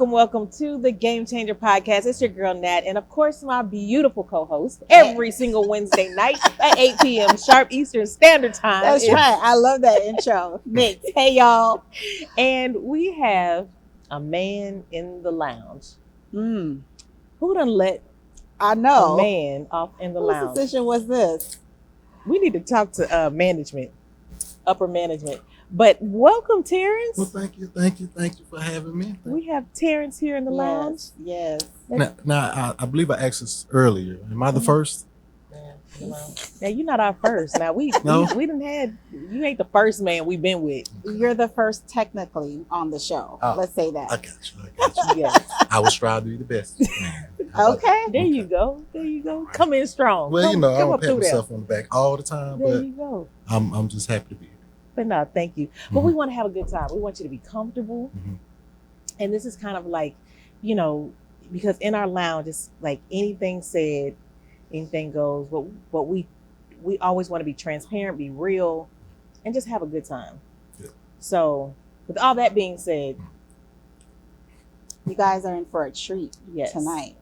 Welcome to the GameChangher podcast. It's your girl Nat, and of course my beautiful co-host every single Wednesday night at 8 p.m. sharp Eastern Standard Time. That's right. I love that intro. Nix. Hey y'all. And we have a man in the lounge. Who done let a man off in the lounge? Whose decision was this? We need to talk to management, upper management. But welcome, Terrence. Well, thank you for having me. We have Terrence here in the lounge. Yes. Now, I believe I asked this earlier. Am I the first? Now you're not our first. Now we done had, you ain't the first man we've been with. You're the first technically on the show. Let's say that. I got you. Yes. I will strive to be the best. Okay. There you go. Come in strong. Well, come I don't up pat through myself on the back all the time, there but you go. I'm just happy to be here. But no, thank you. But we want to have a good time. We want you to be comfortable. Mm-hmm. And this is kind of like, because in our lounge, it's like anything said, anything goes. But we always want to be transparent, be real, and just have a good time. Yeah. So with all that being said, you guys are in for a treat tonight.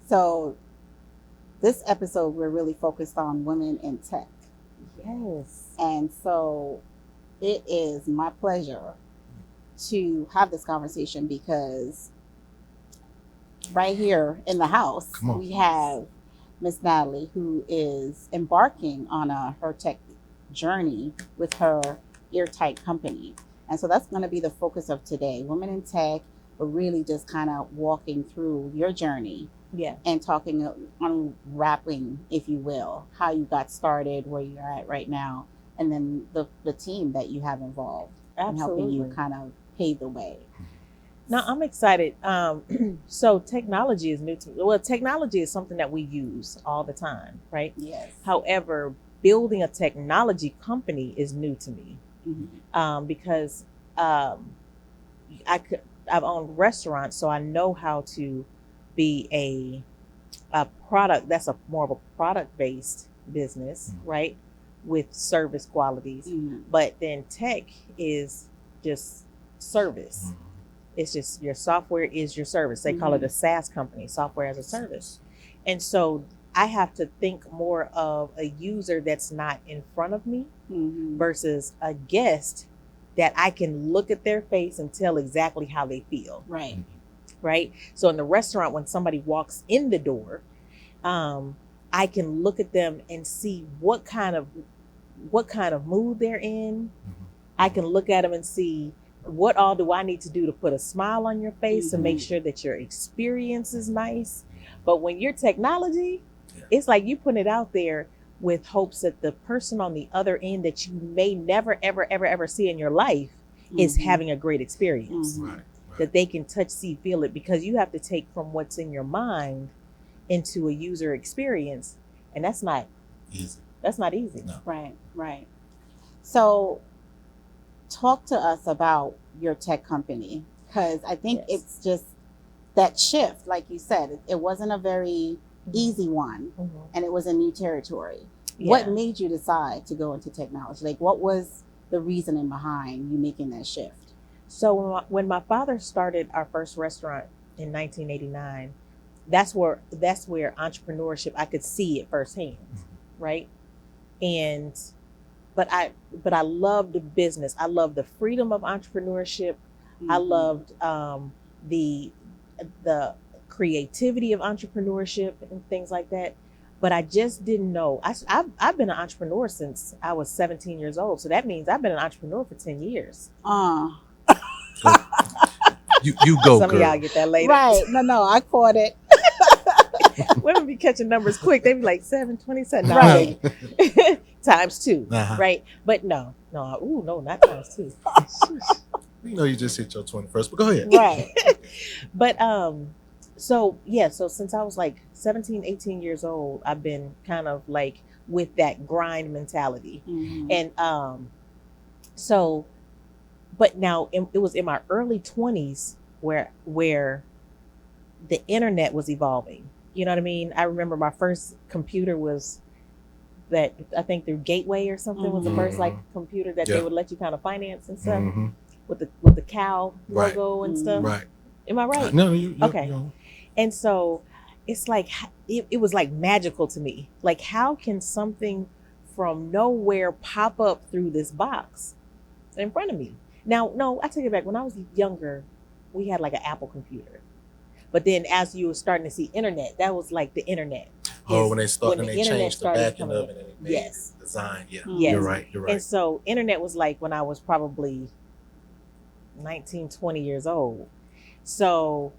So this episode, we're really focused on women in tech. Yes. And so it is my pleasure to have this conversation because right here in the house, we have Miss Natalie, who is embarking on her tech journey with her eartight company. And so that's going to be the focus of today. Women in tech, but really just kind of walking through your journey. Yeah. And talking, unwrapping, if you will, how you got started, where you're at right now, and then the team that you have involved in helping you kind of pave the way. Now, I'm excited. So technology is new to me. Well, technology is something that we use all the time, right? Yes. However, building a technology company is new to me. Mm-hmm. Because I've owned restaurants, so I know how to be a product that's more of a product-based business, right? With service qualities. But then tech is just service. It's just your software is your service. They call it a SaaS company, software as a service. And so I have to think more of a user that's not in front of me versus a guest that I can look at their face and tell exactly how they feel. Right. So in the restaurant, when somebody walks in the door, I can look at them and see what kind of mood they're in. I can look at them and see what all do I need to do to put a smile on your face to make sure that your experience is nice. But when you're technology, it's like you put it out there with hopes that the person on the other end that you may never, ever see in your life is having a great experience. That they can touch, see, feel it, because you have to take from what's in your mind into a user experience. And that's not easy. That's not easy. No. Right. So talk to us about your tech company, because I think it's just that shift. Like you said, it wasn't a very easy one, and it was a new territory. What made you decide to go into technology? Like, what was the reasoning behind you making that shift? So when my father started our first restaurant in 1989, that's where entrepreneurship, I could see it firsthand, right? But I loved the business. I loved the freedom of entrepreneurship. I loved the creativity of entrepreneurship and things like that. But I just didn't know. I've been an entrepreneur since I was 17 years old. So that means I've been an entrepreneur for 10 years. You go, Some girl. of y'all get that later. Right. No, I caught it. Women be catching numbers quick. They be like 727. No, Right. times two. Right. But no, not times two. You just hit your 21st, but go ahead. Right. But so since I was like 17, 18 years old, I've been kind of like with that grind mentality. And so but now it was in my early 20s where the internet was evolving. You know what I mean? I remember my first computer was that, I think through Gateway or something, was the first like computer that they would let you kind of finance and stuff with the cow logo and stuff. Right. Am I right? No, you Okay. And so it's like it was like magical to me. Like, how can something from nowhere pop up through this box in front of me? Now, no, I take it back. When I was younger, we had like an Apple computer. But then as you were starting to see internet, that was like the internet. Oh, when they changed the back end of it and it made yes. the design. Yeah, Yes. You're right. And so internet was like when I was probably 19, 20 years old. So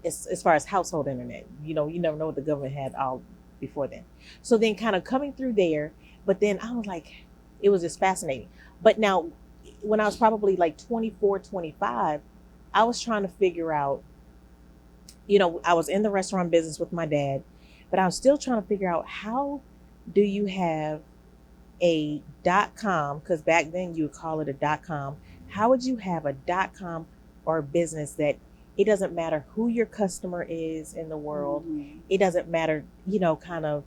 as far as household internet, you never know what the government had all before then. So then kind of coming through there, but then I was like, it was just fascinating. But now when I was probably like 24, 25, I was trying to figure out, I was in the restaurant business with my dad, but I was still trying to figure out, how do you have a .com, because back then you would call it a .com. How would you have a .com or a business that it doesn't matter who your customer is in the world. It doesn't matter, kind of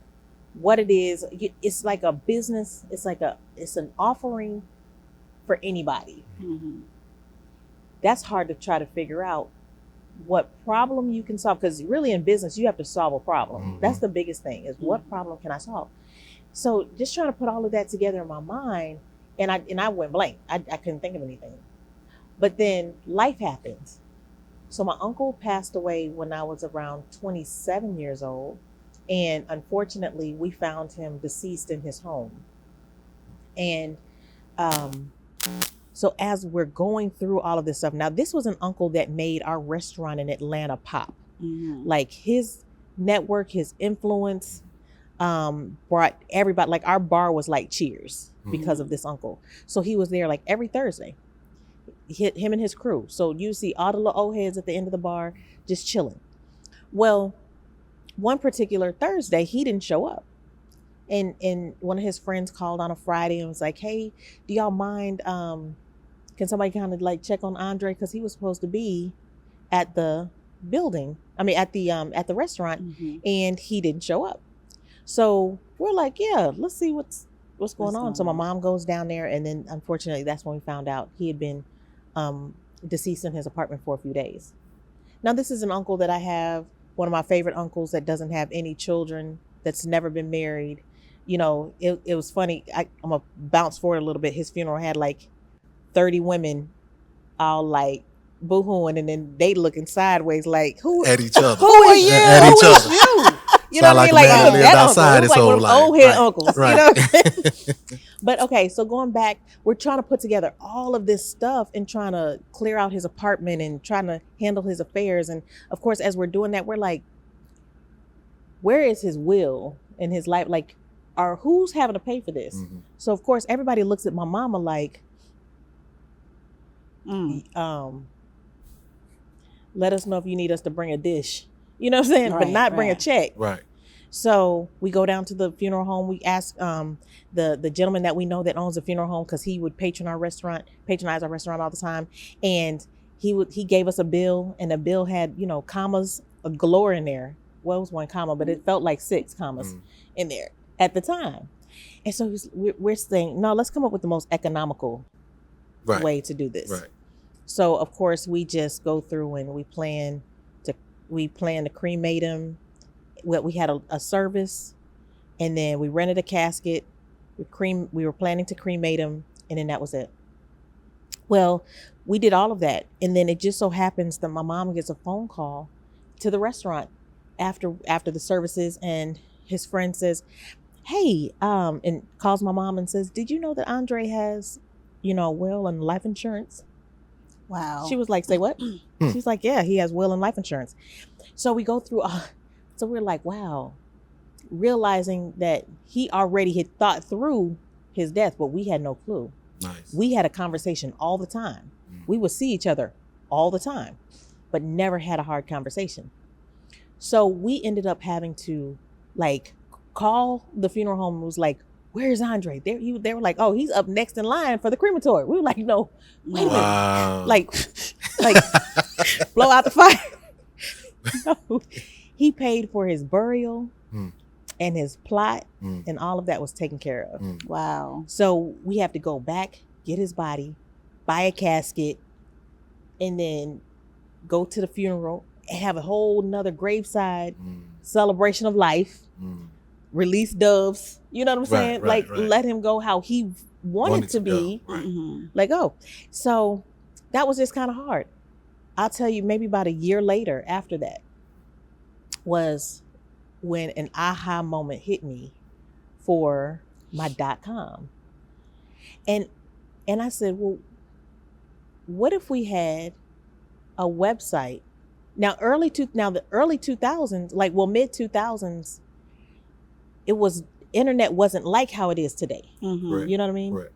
what it is. It's like a business. It's an offering for anybody. That's hard to try to figure out what problem you can solve, because really in business you have to solve a problem. That's the biggest thing, is what problem can I solve? So just trying to put all of that together in my mind, and I went blank. I couldn't think of anything. But then life happened. So my uncle passed away when I was around 27 years old, and unfortunately we found him deceased in his home. And so as we're going through all of this stuff, now this was an uncle that made our restaurant in Atlanta pop. Like his network, his influence brought everybody, like our bar was like Cheers because of this uncle. So he was there like every Thursday, him and his crew. So you see all the little old heads at the end of the bar just chilling. Well, one particular Thursday, he didn't show up. And one of his friends called on a Friday and was like, hey, do y'all mind, can somebody kind of like check on Andre? Because he was supposed to be at the building. I mean, at the restaurant, and he didn't show up. So we're like, yeah, let's see what's going on. So my mom goes down there, and then unfortunately, that's when we found out he had been deceased in his apartment for a few days. Now, this is an uncle that I have, one of my favorite uncles that doesn't have any children, that's never been married. It was funny. I'm gonna bounce forward a little bit. His funeral had like 30 women all like boo-hooing, and then they looking sideways like, who at each other. Who are you? At each other. You? You know what I mean? Like a man Like, that lived that outside uncle. It was his like whole one of life. old head Right. uncles. Right. But okay, so going back, we're trying to put together all of this stuff and trying to clear out his apartment and trying to handle his affairs. And of course, as we're doing that, we're like, where is his will in his life? Like, who's having to pay for this? So of course, everybody looks at my mama like, let us know if you need us to bring a dish. You know what I'm saying? But not bring a check. Right. So we go down to the funeral home. We ask the gentleman that we know that owns the funeral home, because he would patronize our restaurant all the time. And he gave us a bill, and the bill had, commas galore in there. Well, it was one comma, but it felt like 6 commas in there at the time. And so we're saying, no, let's come up with the most economical way to do this. Right. So of course we just go through and we plan to cremate him. We had a service, and then we rented a casket. We were planning to cremate him, and then that was it. Well, we did all of that, and then it just so happens that my mom gets a phone call to the restaurant after the services, and his friend says, hey, and calls my mom and says, did you know that Andre has, will and life insurance? Wow. She was like, say what? She's like, yeah, he has will and life insurance. So we go through, so we're like, wow, realizing that he already had thought through his death, but we had no clue. Nice. We had a conversation all the time. We would see each other all the time, but never had a hard conversation. So we ended up having to like call the funeral home and was like, where's Andre? They were like, oh, he's up next in line for the crematory. We were like, no, wait a minute. Wow. Like blow out the fire. No. He paid for his burial and his plot, and all of that was taken care of. Wow. So we have to go back, get his body, buy a casket, and then go to the funeral and have a whole nother graveside celebration of life, release doves. You know what I'm saying? Right. Let him go how he wanted to be. Right. Let go. So that was just kind of hard. I'll tell you, maybe about a year later after that was when an aha moment hit me for my .com. And I said, well, what if we had a website? Now the early 2000s, mid 2000s, internet wasn't like how it is today. Right. You know what I mean? Right.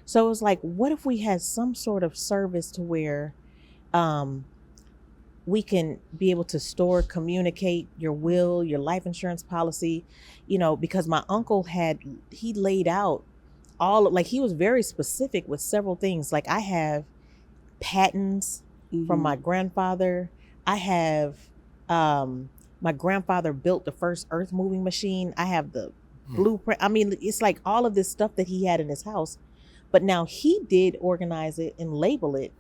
So it was like, what if we had some sort of service to where we can be able to store, communicate your will, your life insurance policy, because my uncle he laid out he was very specific with several things. Like I have patents from my grandfather. I have, my grandfather built the first earth moving machine. I have the blueprint. I mean, it's like all of this stuff that he had in his house, but now he did organize it and label it.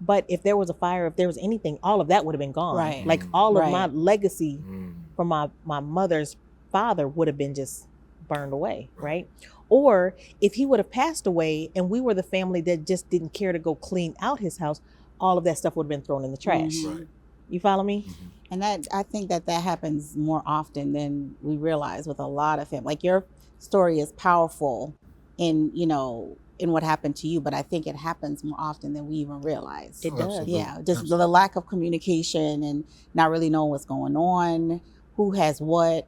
But if there was a fire, if there was anything, all of that would have been gone. Right. Like all of my legacy from my mother's father would have been just burned away, right? Or if he would have passed away and we were the family that just didn't care to go clean out his house, all of that stuff would have been thrown in the trash. Right. You follow me? And I think that happens more often than we realize with a lot of him. Like your story is powerful in what happened to you, but I think it happens more often than we even realize. It does. Absolutely. Yeah, just the lack of communication and not really knowing what's going on, who has what,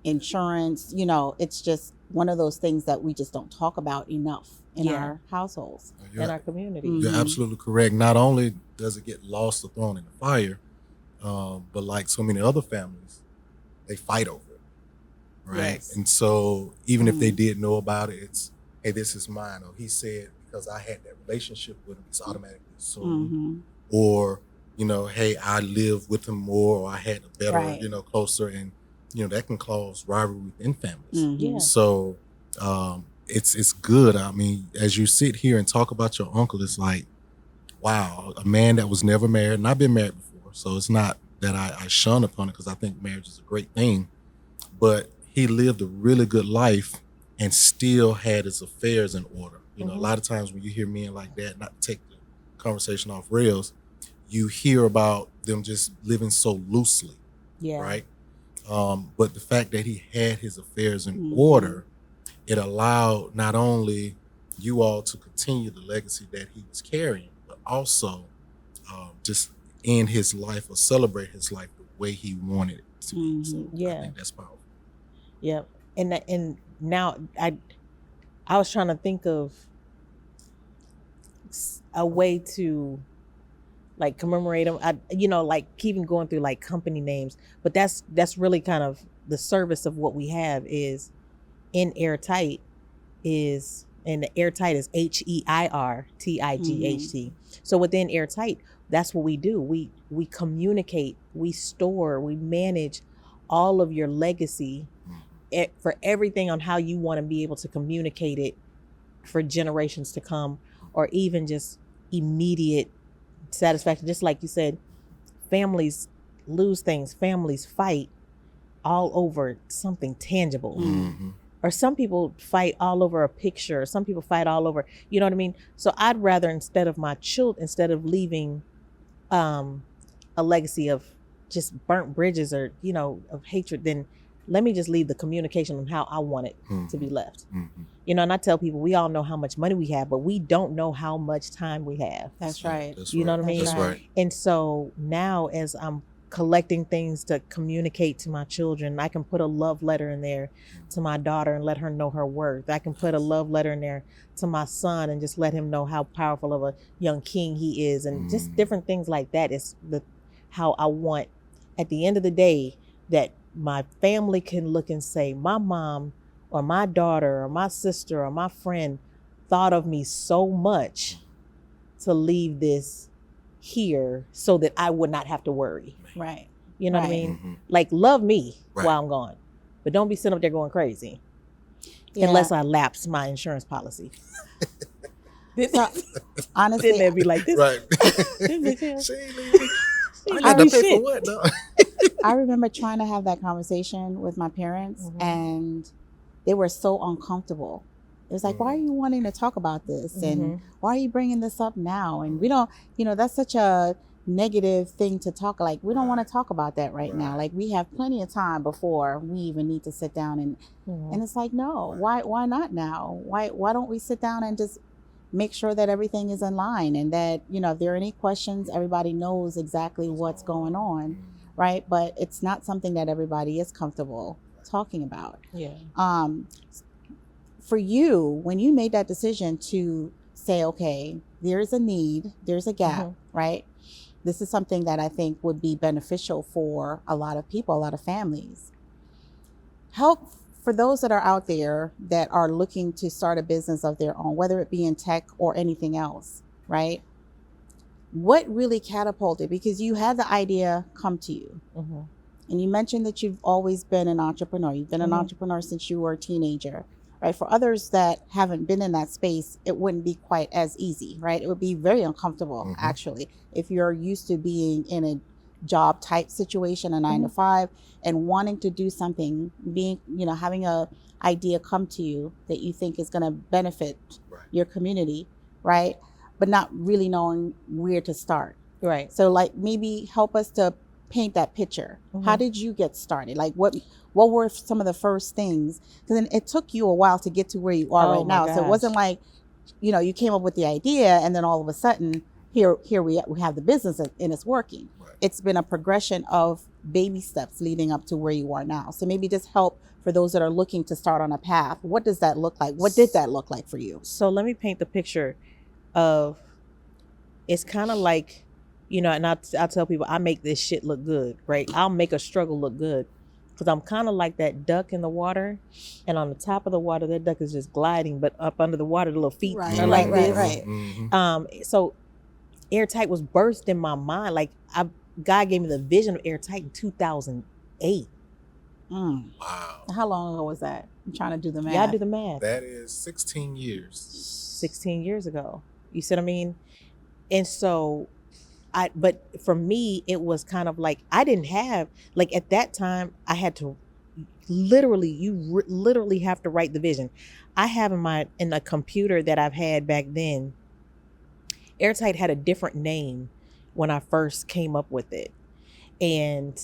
insurance, it's just one of those things that we just don't talk about enough in our households, in our community. You're absolutely correct. Not only does it get lost or thrown in the fire, but like so many other families, they fight over it, right? Yes. And so even if they did know about it, it's, hey, this is mine. Or he said, because I had that relationship with him, it's automatically sold. Or, hey, I lived with him more, or I had a better, closer. And, that can cause rivalry within families. Yeah. So it's good. I mean, as you sit here and talk about your uncle, it's like, wow, a man that was never married, and I've been married before. So it's not that I shun upon it, because I think marriage is a great thing. But he lived a really good life and still had his affairs in order. A lot of times when you hear men like that, not to take the conversation off rails, you hear about them just living so loosely, right? But the fact that he had his affairs in order, it allowed not only you all to continue the legacy that he was carrying, but also just end his life or celebrate his life the way he wanted it to be. So I think that's powerful. Yep. And now I was trying to think of a way to like commemorate him. Like keeping going through like company names, but that's really kind of the service of what we have is in Airtight is, and the Airtight is HEIRTIGHT. So within Airtight, that's what we do. We communicate, we store, we manage all of your legacy for everything on how you want to be able to communicate it for generations to come, or even just immediate satisfaction. Just like you said, families lose things, families fight all over something tangible. Or some people fight all over a picture, some people fight all over, you know what I mean? So I'd rather, instead of leaving a legacy of just burnt bridges or, of hatred, then let me just leave the communication on how I want it to be left. And I tell people, we all know how much money we have, but we don't know how much time we have. That's right. You know what I mean? That's right. And so now, as I'm collecting things to communicate to my children, I can put a love letter in there to my daughter and let her know her worth. I can put a love letter in there to my son and just let him know how powerful of a young king he is, and just different things like that. Is how I want, at the end of the day, that my family can look and say, my mom or my daughter or my sister or my friend thought of me so much to leave this here so that I would not have to worry. Right. You know what I Right. mean? Mhm. Like, love me Right. while I'm gone, but don't be sitting up there going crazy Yeah. unless I lapse my insurance policy. So, honestly, Then they'd be like, this, Right. this bitch here. She ain't leaving. I I got to be pay shit. for what, though? I remember trying to have that conversation with my parents, Mhm. and they were so uncomfortable. It was like, why are you wanting to talk about this? Mhm. And why are you bringing this up now? And we don't, that's such a negative thing to talk. Like, we don't want to talk about that right now. Like, we have plenty of time before we even need to sit down. And it's like, no, why not now? Why don't we sit down and just make sure that everything is in line, and that, if there are any questions, everybody knows exactly what's going on, right? But it's not something that everybody is comfortable talking about. Yeah. For you, when you made that decision to say, okay, there's a need, there's a gap, right? This is something that I think would be beneficial for a lot of people, a lot of families. Help for those that are out there that are looking to start a business of their own, whether it be in tech or anything else, right? What really catapulted, because you had the idea come to you. Mhm. And you mentioned that you've always been an entrepreneur. You've been an entrepreneur since you were a teenager, right? For others that haven't been in that space, it wouldn't be quite as easy, right? It would be very uncomfortable, actually, if you're used to being in a job type situation, a 9 to 5, and wanting to do something, having a idea come to you that you think is going to benefit your community, right? But not really knowing where to start. Right. So, like, maybe help us to paint that picture. How did you get started? Like, what were some of the first things? Because then it took you a while to get to where you are right now. So it wasn't like, you came up with the idea and then all of a sudden here we have the business and it's working. It's been a progression of baby steps leading up to where you are now. So maybe just help for those that are looking to start on a path. What does that look like? What did that look like for you? So let me paint the picture of, it's kind of like, and I'll tell people, I make this shit look good, right? I'll make a struggle look good, because I'm kind of like that duck in the water, and on the top of the water, that duck is just gliding, but up under the water, the little feet are like this. Right. So Airtight was birthed in my mind. Like, God gave me the vision of Airtight in 2008. Wow. How long ago was that? I'm trying to do the math. Y'all do the math. That is 16 years. 16 years ago. You see what I mean? And so but for me, it was kind of like, I didn't have, like, at that time, I had to literally, literally have to write the vision. I have in the computer that I've had back then, Airtight had a different name when I first came up with it. And,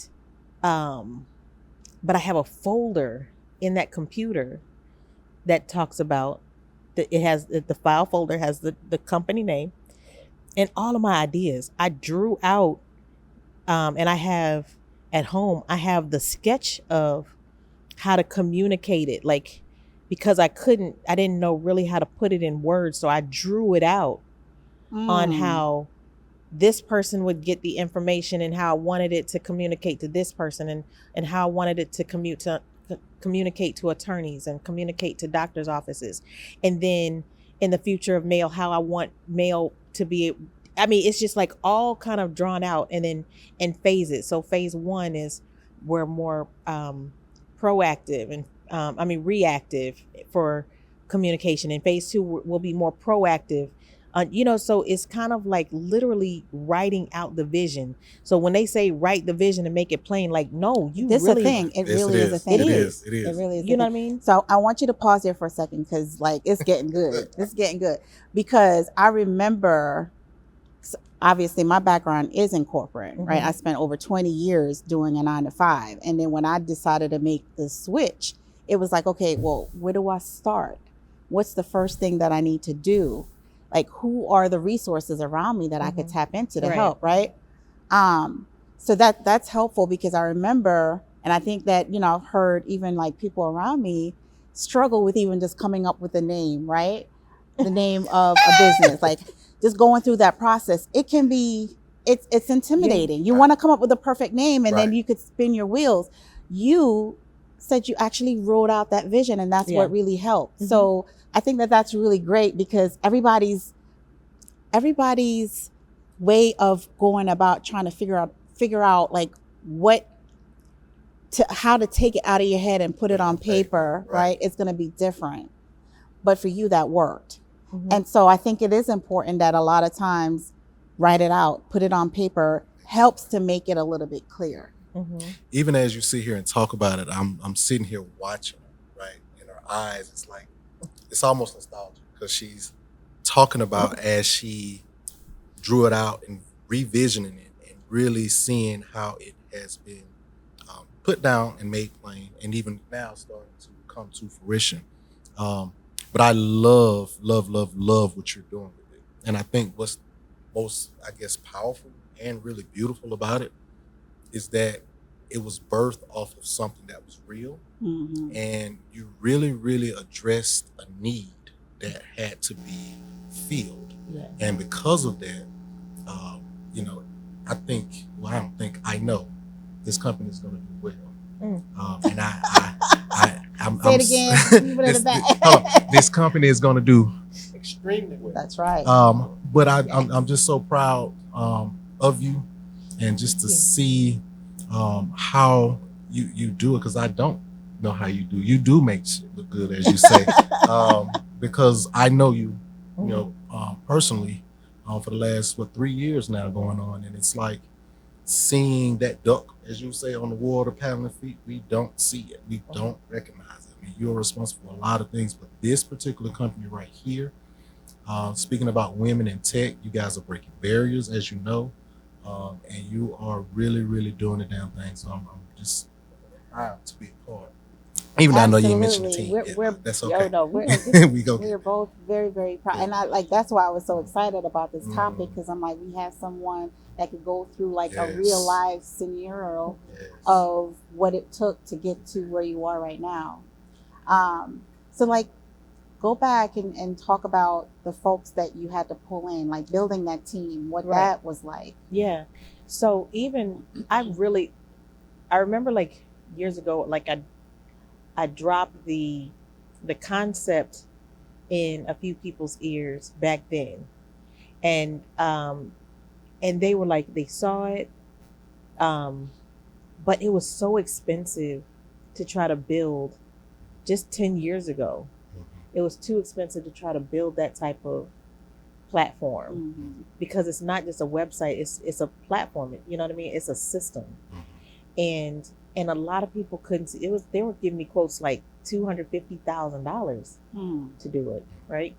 but I have a folder in that computer that talks about, it has, the file folder has the company name and all of my ideas. I drew out, and I have at home, I have the sketch of how to communicate it. Like, because I didn't know really how to put it in words. So I drew it out on how this person would get the information and how I wanted it to communicate to this person, and how I wanted it to communicate to attorneys and communicate to doctors' offices. And then in the future of mail, how I want mail to be. I mean, it's just like all kind of drawn out, and then in phases. So phase 1 is we're more proactive and reactive for communication. And phase 2 will be more proactive. So it's kind of like literally writing out the vision. So when they say write the vision and make it plain, like, no, this really, is a thing. It really is a thing. It is. It really is. You know what I mean? So I want you to pause there for a second, because, like, it's getting good. It's getting good, because I remember, obviously my background is in corporate, right? I spent over 20 years doing a 9 to 5. And then when I decided to make the switch, it was like, okay, well, where do I start? What's the first thing that I need to do? Like, who are the resources around me that I could tap into to help, right? So that's helpful, because I remember, and I think that, I've heard even like people around me struggle with even just coming up with a name, right? The name of a business, like just going through that process. It can be, it's intimidating. You want to come up with a perfect name, and then you could spin your wheels. You said you actually wrote out that vision, and that's Yeah. what really helped. Mm-hmm. So I think that that's really great, because everybody's way of going about trying to figure out like how to take it out of your head and put it on paper, right? It's going to be different. But for you, that worked. Mm-hmm. And so I think it is important that a lot of times write it out, put it on paper, helps to make it a little bit clear. Mm-hmm. Even as you sit here and talk about it, I'm sitting here watching her, right? In her eyes, it's almost nostalgic, because she's talking about as she drew it out and revisioning it and really seeing how it has been put down and made plain, and even now starting to come to fruition. But I love what you're doing with it. And I think what's most, I guess, powerful and really beautiful about it is that it was birthed off of something that was real. Mm-hmm. And you really addressed a need that had to be filled. Yeah. And because of that, I know this company is going to do well. And I'm Say it again. You put it back. this company is going to do extremely well. That's right. But I'm just so proud of you, and just to see how you do it, because I don't know how you do. You do make shit look good, as you say, because I know you, personally, for the last 3 years now going on, and it's like seeing that duck, as you say, on the water paddling feet. We don't see it. We don't recognize it. I mean, you're responsible for a lot of things, but this particular company right here, speaking about women in tech, you guys are breaking barriers, as you know, and you are really doing the damn thing. So I'm just proud to be a part. Even though I know you mentioned the team. That's okay. We're both very proud. And that's why I was so excited about this topic, because I'm like, we have someone that could go through like a real life scenario of what it took to get to where you are right now. So like, go back and talk about the folks that you had to pull in, like building that team, what that was like. Yeah. So even I remember like years ago, like I dropped the concept in a few people's ears back then, and they were like, they saw it, but it was so expensive to try to build. Just 10 years ago, it was too expensive to try to build that type of platform, because it's not just a website, it's a platform. You know what I mean? It's a system. And a lot of people couldn't see it. They were giving me quotes like $250,000 to do it, right?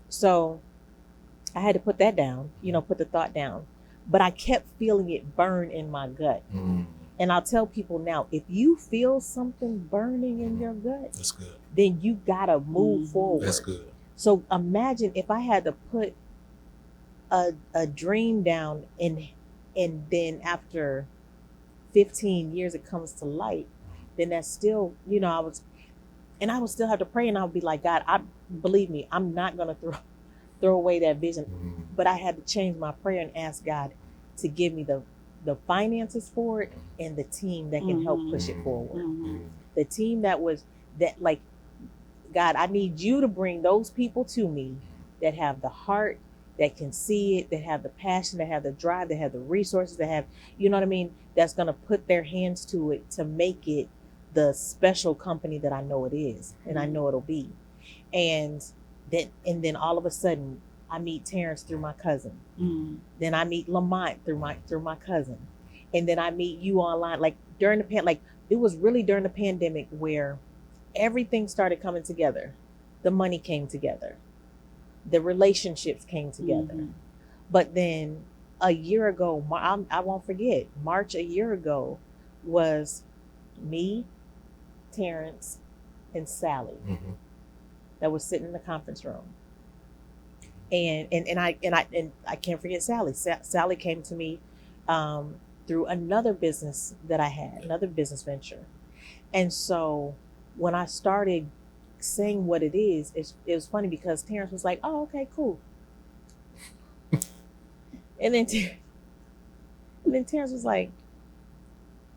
So I had to put that down, put the thought down. But I kept feeling it burn in my gut. And I'll tell people now, if you feel something burning in your gut, that's good. Then you gotta move forward. That's good. So imagine if I had to put a dream down, and then after 15 years it comes to light, then that's still, I would still have to pray, and I would be like, God, believe me, I'm not gonna throw away that vision. But I had to change my prayer and ask God to give me the finances for it, and the team that can help push it forward. The team that like, God, I need you to bring those people to me that have the heart, that can see it, that have the passion, that have the drive, that have the resources, that have, you know what I mean, that's going to put their hands to it to make it the special company that I know it is, and I know it'll be. And then all of a sudden I meet Terrence through my cousin. Then I meet Lamont through my cousin. And then I meet you online. Like during it was really during the pandemic where everything started coming together. The money came together. The relationships came together. But then a year ago, I won't forget, March a year ago was me, Terrence, and Sally that was sitting in the conference room. And I can't forget Sally. Sally came to me through another business that I had, another business venture. And so when I started saying what it is, it was funny because Terrence was like, "Oh, okay, cool." and then Terrence was like,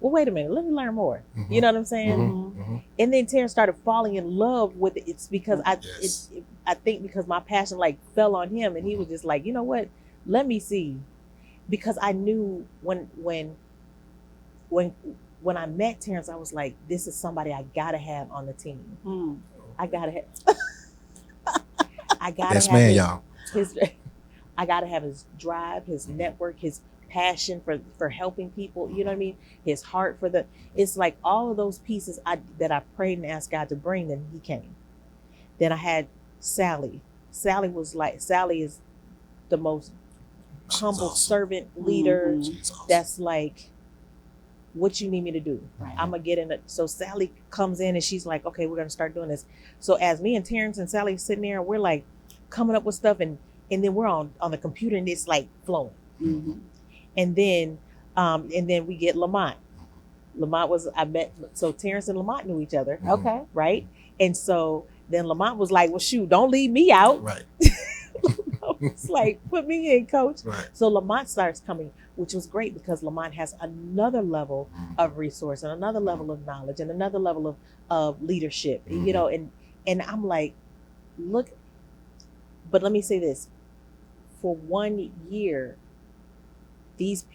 well, wait a minute, let me learn more. You know what I'm saying? And then Terrence started falling in love with it. It's because I think because my passion like fell on him, and he was just like, you know what, let me see, because I knew when I met Terrence, I was like, this is somebody I gotta have on the team. I gotta have. I gotta Best have man, y'all. I gotta have his drive, his network, his passion for helping people. You know what I mean? His heart for the. It's like all of those pieces that I prayed and asked God to bring. Then he came. Then I had Sally. Sally is the most humble servant leader. Awesome. That's like, what you need me to do? Right. I'm gonna get in it. So Sally comes in and she's like, okay, we're gonna start doing this. So as me and Terrence and Sally sitting there, we're like coming up with stuff, and then we're on the computer and it's like flowing. And then we get Lamont. So Terrence and Lamont knew each other. Okay. Right. And so then Lamont was like, well, shoot, don't leave me out. Right. It's like, put me in, coach. Right. So Lamont starts coming, which was great because Lamont has another level of resource and another level of knowledge and another level of leadership, you know, and I'm like, look, but let me say this, for 1 year, these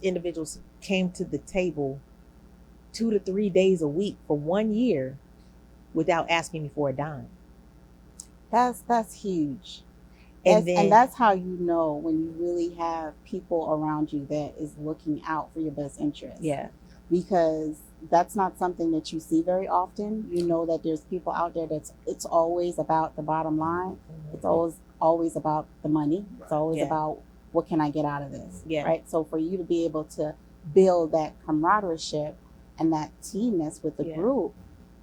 individuals came to the table 2 to 3 days a week for 1 year without asking me for a dime. That's huge. And that's how you know when you really have people around you that is looking out for your best interest. Yeah. Because that's not something that you see very often. You know that there's people out there it's always about the bottom line. It's always about the money. It's always about what can I get out of this. Yeah. Right. So for you to be able to build that camaraderie and that teamness with the group,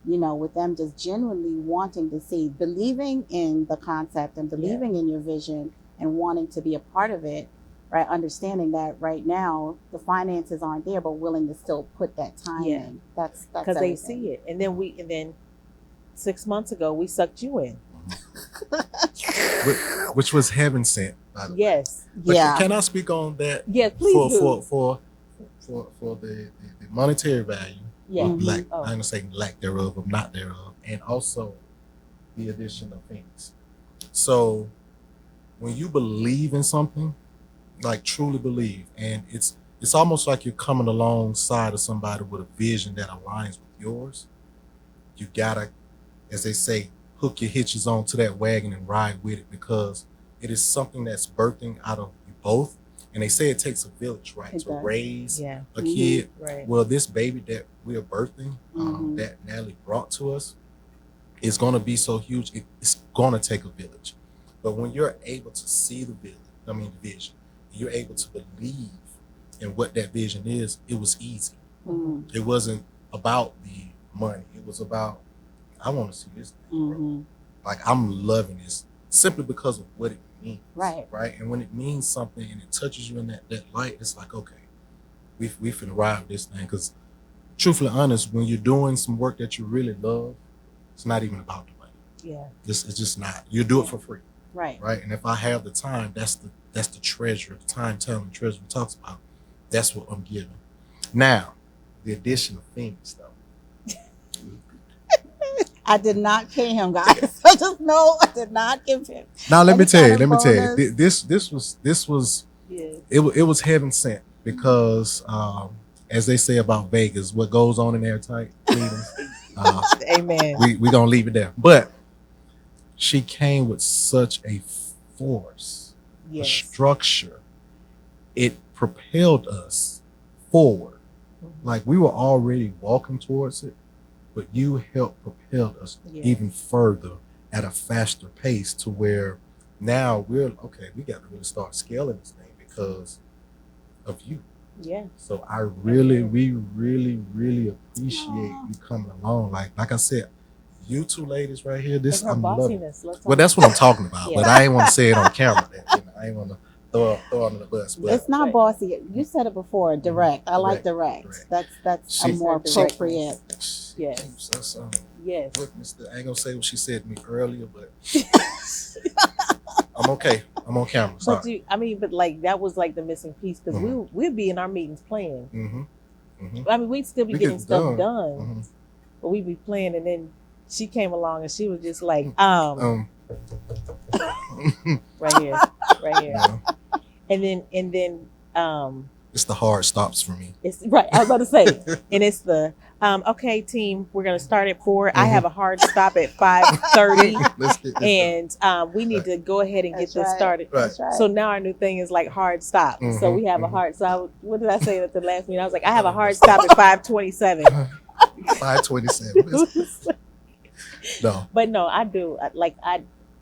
you know, with them just genuinely wanting to see, believing in the concept and believing in your vision and wanting to be a part of it, right? Understanding that right now the finances aren't there, but willing to still put that time in. That's because they see it. And then 6 months ago we sucked you in. Which was heaven sent, by the way. Yes. But can I speak on that? Yes, please do. For the monetary value. Yeah. I'm gonna say lack thereof, or not thereof, and also the addition of things. So when you believe in something, like truly believe, and it's almost like you're coming alongside of somebody with a vision that aligns with yours, you gotta, as they say, hook your hitches onto that wagon and ride with it, because it is something that's birthing out of you both. And they say it takes a village, right, to raise a kid. Right. Well, this baby that we are birthing, that Natalie brought to us, is going to be so huge. It's going to take a village. But when you're able to see the vision, you're able to believe in what that vision is, it was easy. It wasn't about the money. It was about, I want to see this thing grow. Like, I'm loving this simply because of what it means. Right. And when it means something and it touches you in that light, it's like, okay, we finna ride with this thing. Because truthfully honest, when you're doing some work that you really love, it's not even about the money. Yeah. It's just not. You do it for free. Right. And if I have the time, that's the treasure, the time, talent, treasure we talks about. That's what I'm giving. Now, the addition of things, though. I did not pay him, guys. I just know I did not give him. Now let me tell you. This was it was heaven sent, because as they say about Vegas, what goes on in airtight Cleveland. Amen. We gonna leave it there. But she came with such a force, a structure. It propelled us forward. Like we were already walking towards it, but you helped propel us even further at a faster pace, to where now we got to really start scaling this thing because of you. Yeah. So we really appreciate you coming along. Like I said, you two ladies right here, I'm loving it. Well, that's what I'm talking about, but I ain't want to say it on camera. I ain't want to throw under the bus. But it's not bossy. You said it before, direct. I like direct. That's a more appropriate. Yes. Yes. I ain't gonna say what she said to me earlier, but I'm okay. I'm on camera. Sorry. But like that was like the missing piece, because we'd be in our meetings playing, I mean, we'd still be We getting get stuff done. done, but we'd be playing, and then she came along and she was just like, right here, right here, Yeah. and then It's the hard stops for me. it's right. I was about to say, and it's the okay, team. We're gonna start at 4. I have a hard stop at 5:30, Let's get this and we need to go ahead and get That's this right. started. Right. That's right. So now our new thing is like hard stop. So we have a hard. So what did I say at the last meeting? I was like, I have a hard stop at 5:27. 5:27. No. But no, I do.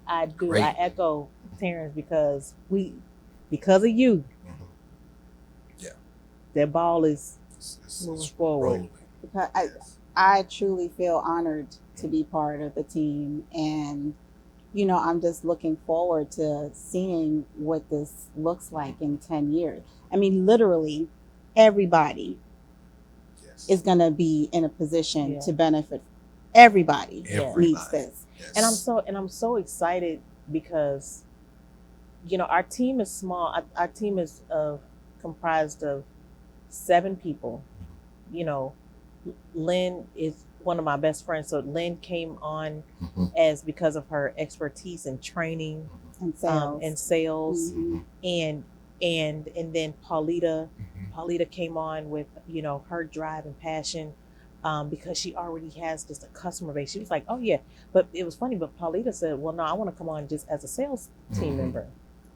I do. Great. I echo Terrence because of you, Yeah. that ball is It's moving forward. rolling. Because I truly feel honored to be part of the team, and I'm just looking forward to seeing what this looks like in 10 years. I mean, literally everybody Yes. is going to be in a position Yeah. to benefit. Everybody Everybody. needs this. Yes. And I'm so excited because our team is small. Our team is comprised of 7 people. Lynn is one of my best friends, so Lynn came on as because of her expertise in training And sales. and sales, Mhm. and then Paulita came on with her drive and passion. Because she already has just a customer base. She was like, oh yeah. But it was funny, but Paulita said, well, no, I want to come on just as a sales team member.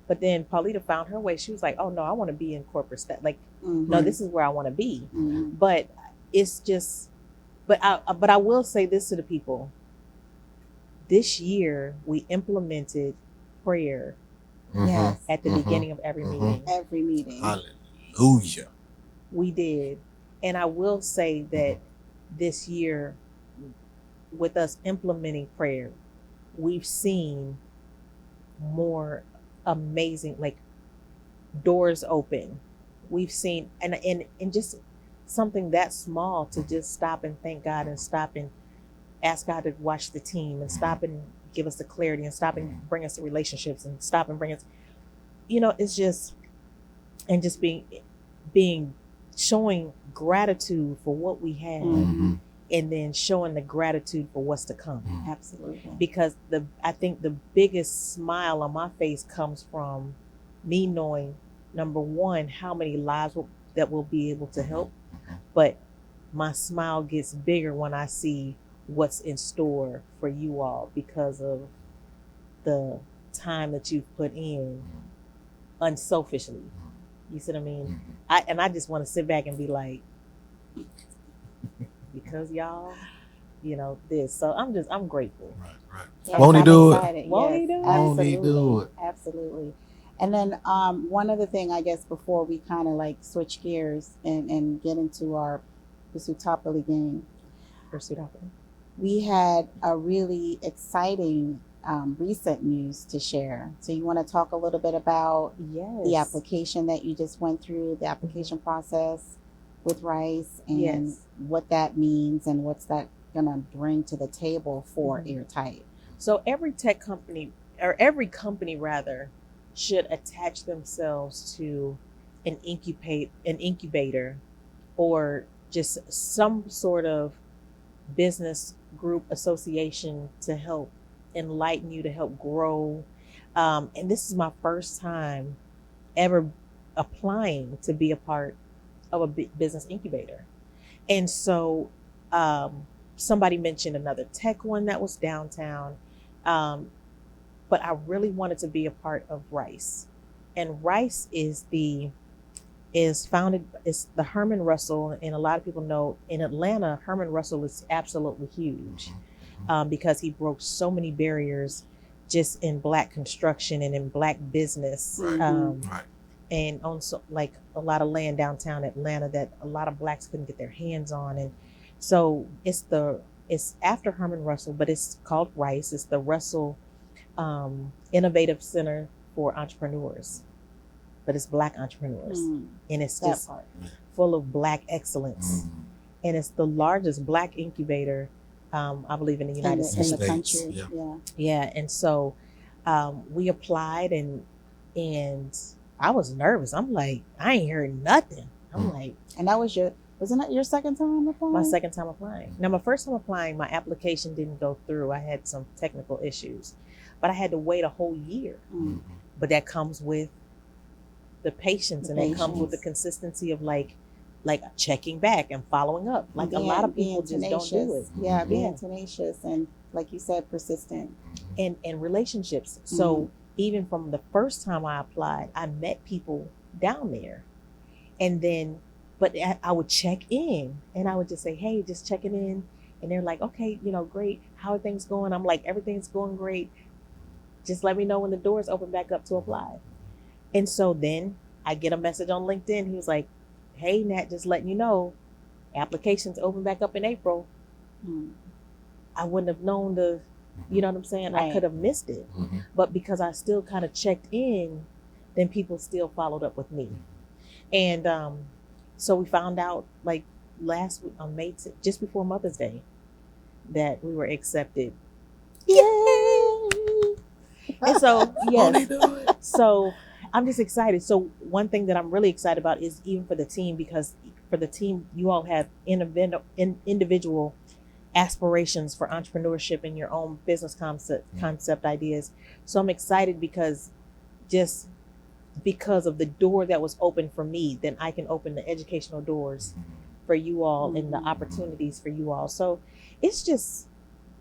But then Paulita found her way. She was like, oh no, I want to be in corporate staff. Like, no, this is where I want to be. Mhm. But it's just, but I will say this to the people. This year we implemented prayer Yes. at the beginning of every meeting. Every meeting. Hallelujah. We did. And I will say that this year, with us implementing prayer, we've seen more amazing, like, doors open. We've seen, and just something that small to just stop and thank God and stop and ask God to watch the team and stop and give us the clarity and stop and bring us the relationships and stop and bring us, it's just, and just being showing gratitude for what we have, and then showing the gratitude for what's to come. Absolutely. Because I think the biggest smile on my face comes from me knowing, number one, how many lives that we'll be able to help, but my smile gets bigger when I see what's in store for you all because of the time that you've put in unselfishly. You see what I mean? I just want to sit back and be like, because y'all, this. So I'm grateful. Right. Yes, Won't he I'm do it? excited. Won't Yes, he do it? Won't he absolutely. do it? Absolutely. And then one other thing, I guess, before we kind of like switch gears and get into our Pursuit Topoly game, we had a really exciting recent news to share. So you want to talk a little bit about Yes. the application that you just went through, the application process with Rice, and Yes. what that means and what's that gonna bring to the table for Airtight. So every tech company, or every company rather, should attach themselves to an incubator, or just some sort of business group association to help enlighten you, to help grow. And this is my first time ever applying to be a part of a business incubator. And so somebody mentioned another tech one that was downtown. But I really wanted to be a part of Rice. And Rice is the Herman Russell, and a lot of people know in Atlanta, Herman Russell is absolutely huge because he broke so many barriers just in Black construction and in Black business. Right. And on like a lot of land downtown Atlanta that a lot of Blacks couldn't get their hands on. And so it's after Herman Russell, but it's called Rice. It's the Russell Innovative Center for Entrepreneurs, but it's Black entrepreneurs. And it's That just part. full of Black excellence. And it's the largest Black incubator, I believe, in the United in States. the States, country. yeah. Yeah. Yeah, and so we applied, and I was nervous. I'm like, I ain't heard nothing. I'm like, And that was Wasn't that your second time applying? My second time applying. Now, my first time applying, my application didn't go through. I had some technical issues, but I had to wait a whole year. Mm. But that comes with the patience, and that comes with the consistency of like checking back and following up. Like a lot of people just tenacious. don't do it. Yeah, being tenacious and, like you said, persistent. And relationships. So even from the first time I applied, I met people down there, and then, but I would check in, and I would just say, hey, just checking in. And they're like, okay, great. How are things going? I'm like, everything's going great. Just let me know when the doors open back up to apply. And so then I get a message on LinkedIn. He was like, hey, Nat, just letting you know, applications open back up in April. I wouldn't have known you know what I'm saying? Right. I could have missed it. But because I still kind of checked in, then people still followed up with me. And so we found out like last week on just before Mother's Day, that we were accepted. Yay! And so, yes. So I'm just excited. So one thing that I'm really excited about is even for the team, because for the team, you all have individual aspirations for entrepreneurship and your own business concept ideas. So I'm excited because of the door that was open for me, then I can open the educational doors for you all and the opportunities for you all. So it's just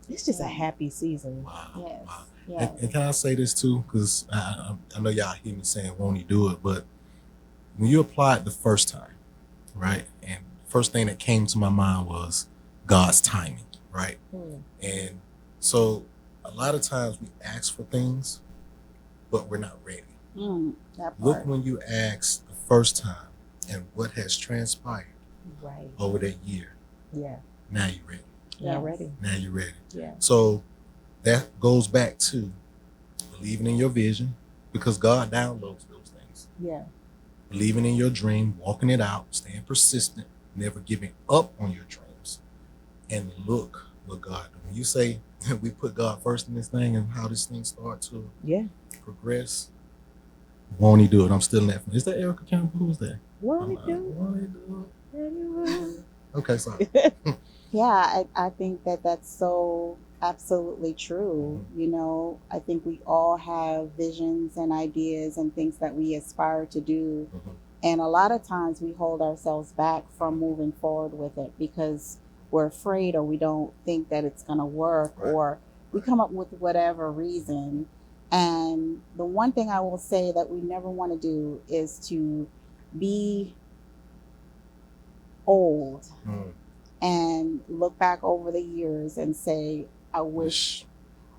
a happy season. Wow. Yes. Wow. Yes. And can I say this too? Because I know y'all hear me saying, won't he do it? But when you applied the first time, right? And first thing that came to my mind was God's timing, right? And so a lot of times we ask for things, but we're not ready. That part. Look when you asked the first time and what has transpired over that year. Yeah. Now you're ready. Now ready. Now you're ready. Yeah. So that goes back to believing in your vision, because God downloads those things. Yeah. Believing in your dream, walking it out, staying persistent, never giving up on your dreams. And look what God does. When you say we put God first in this thing and how this thing starts to progress, won't he do it? I'm still in that. Is that Erica Campbell? Who's that? Won't he do Won't he do it? Okay, sorry. Yeah, I think that's so absolutely true. I think we all have visions and ideas and things that we aspire to do. And a lot of times we hold ourselves back from moving forward with it because we're afraid, or we don't think that it's going to work, or we come up with whatever reason. And the one thing I will say that we never want to do is to be old and look back over the years and say, I wish,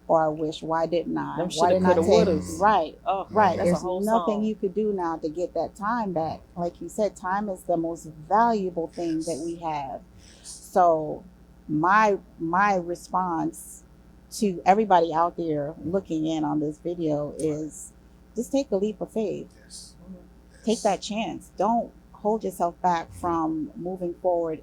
why didn't I? Why didn't I take? Right. Oh, right. That's There's a whole nothing song. you could do now to get that time back. Like you said, time is the most valuable thing that we have. So my response to everybody out there looking in on this video is just take a leap of faith. Take that chance. Don't hold yourself back from moving forward